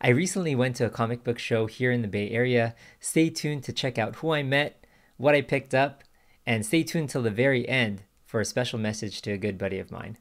I recently went to a comic book show here in the Bay Area. Stay tuned to check out who I met, what I picked up, and stay tuned till the very end for a special message to a good buddy of mine.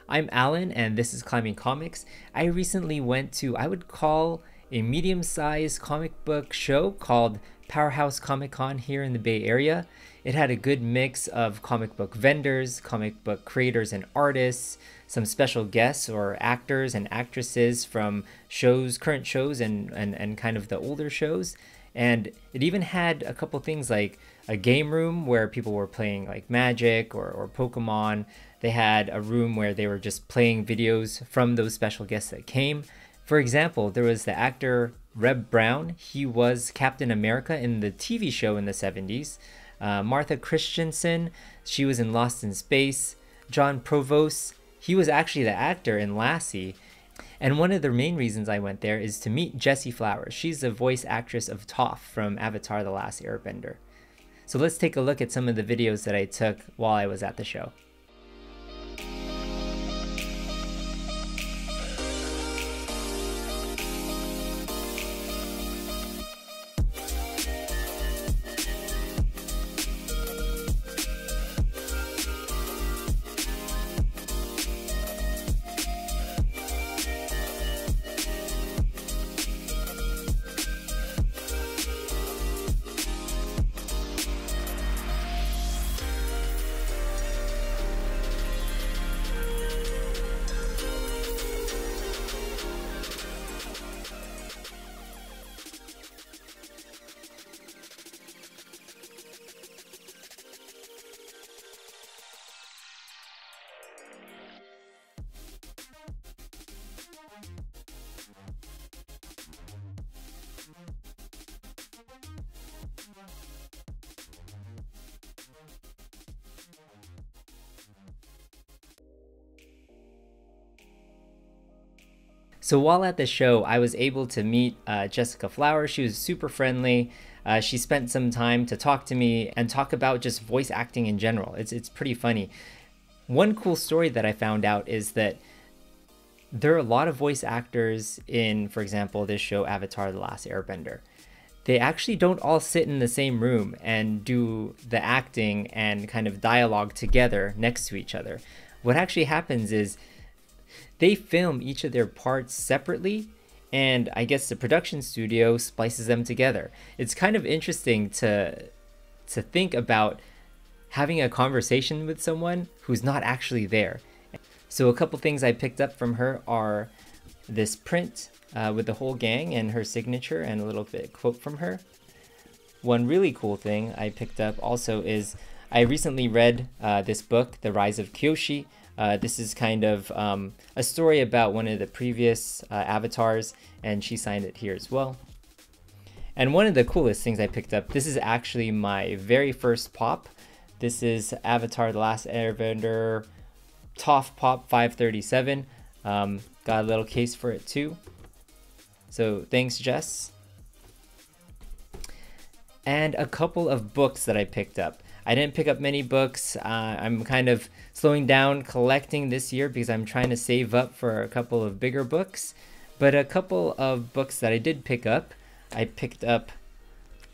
I'm Alan, and this is Climbing Comics. I recently went to, I would call, a medium-sized comic book show called PowerHouse Comic Con here in the Bay Area. It had a good mix of comic book vendors, comic book creators and artists, some special guests or actors and actresses from shows, current shows and kind of the older shows. And it even had a couple things like a game room where people were playing like Magic or Pokemon. They had a room where they were just playing videos from those special guests that came. For example, there was the actor Reb Brown. He was Captain America in the TV show in the 70s. Martha Christensen, she was in Lost in Space. John Provost, he was actually the actor in Lassie. And one of the main reasons I went there is to meet Jessie Flowers. She's the voice actress of Toph from Avatar: The Last Airbender. So let's take a look at some of the videos that I took while I was at the show. So while at the show, I was able to meet Jessica Flowers. She was super friendly. She spent some time to talk to me and talk about just voice acting in general. It's pretty funny. One cool story that I found out is that there are a lot of voice actors in, for example, this show Avatar: The Last Airbender. They actually don't all sit in the same room and do the acting and kind of dialogue together next to each other. What actually happens is they film each of their parts separately, and I guess the production studio splices them together. It's kind of interesting to think about having a conversation with someone who's not actually there. So a couple things I picked up from her are this print with the whole gang and her signature and a little bit quote from her. One really cool thing I picked up also is I recently read this book, The Rise of Kyoshi. This is kind of a story about one of the previous avatars, and she signed it here as well. And one of the coolest things I picked up, this is actually my very first pop. This is Avatar: The Last Airbender Toph Pop 537. Got a little case for it too. So thanks, Jess. And a couple of books that I picked up. I didn't pick up many books. I'm kind of slowing down collecting this year because I'm trying to save up for a couple of bigger books. But a couple of books that I did pick up, I picked up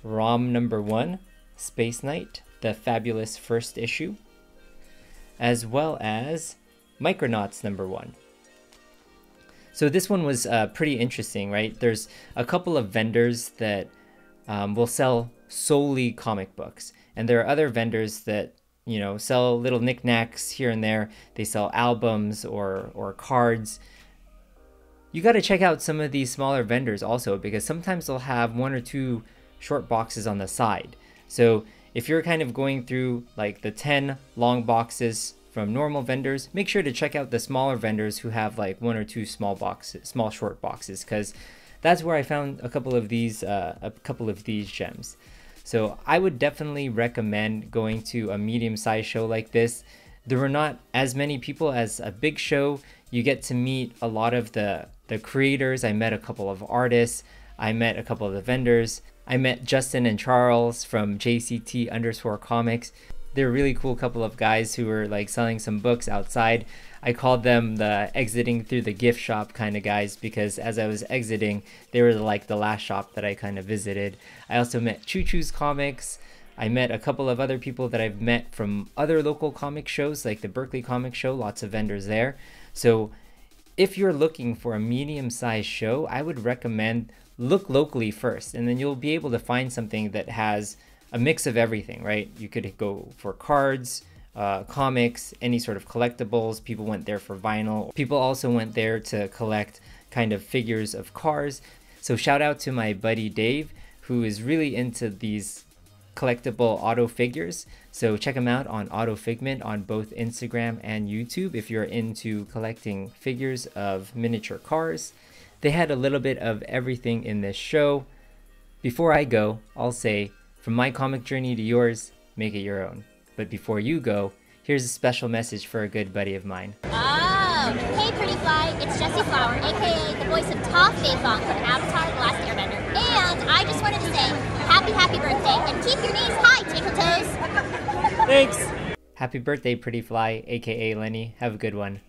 ROM #1, Space Knight, the fabulous first issue, as well as Micronauts #1. So this one was pretty interesting, right? There's a couple of vendors that will sell solely comic books. And there are other vendors that, you know, sell little knickknacks here and there. They sell albums or cards. You got to check out some of these smaller vendors also, because sometimes they'll have one or two short boxes on the side. So if you're kind of going through like the 10 long boxes from normal vendors, make sure to check out the smaller vendors who have like one or two small short boxes, because that's where I found a couple of these gems. So I would definitely recommend going to a medium-sized show like this. There were not as many people as a big show. You get to meet a lot of the creators. I met a couple of artists. I met a couple of the vendors. I met Justin and Charles from JCT_comics. They're a really cool couple of guys who were like selling some books outside. I called them the exiting through the gift shop kind of guys because as I was exiting, they were like the last shop that I kind of visited. I also met chuchucomics. I met a couple of other people that I've met from other local comic shows like the Berkeley Comic Show, lots of vendors there. So if you're looking for a medium-sized show, I would recommend look locally first, and then you'll be able to find something that has a mix of everything, right? You could go for cards, comics, any sort of collectibles. People went there for vinyl. People also went there to collect kind of figures of cars. So shout out to my buddy Dave, who is really into these collectible auto figures. So check him out on AutoFigment on both Instagram and YouTube if you're into collecting figures of miniature cars. They had a little bit of everything in this show. Before I go, I'll say, from my comic journey to yours, make it your own. But before you go, here's a special message for a good buddy of mine. Oh, hey pretty fly, it's Jessie Flower, aka the voice of Toph from Avatar: The Last Airbender. And I just wanted to say, happy birthday, and keep your knees high, Tinkle Toes. Thanks! Happy birthday, pretty fly, aka Lenny. Have a good one.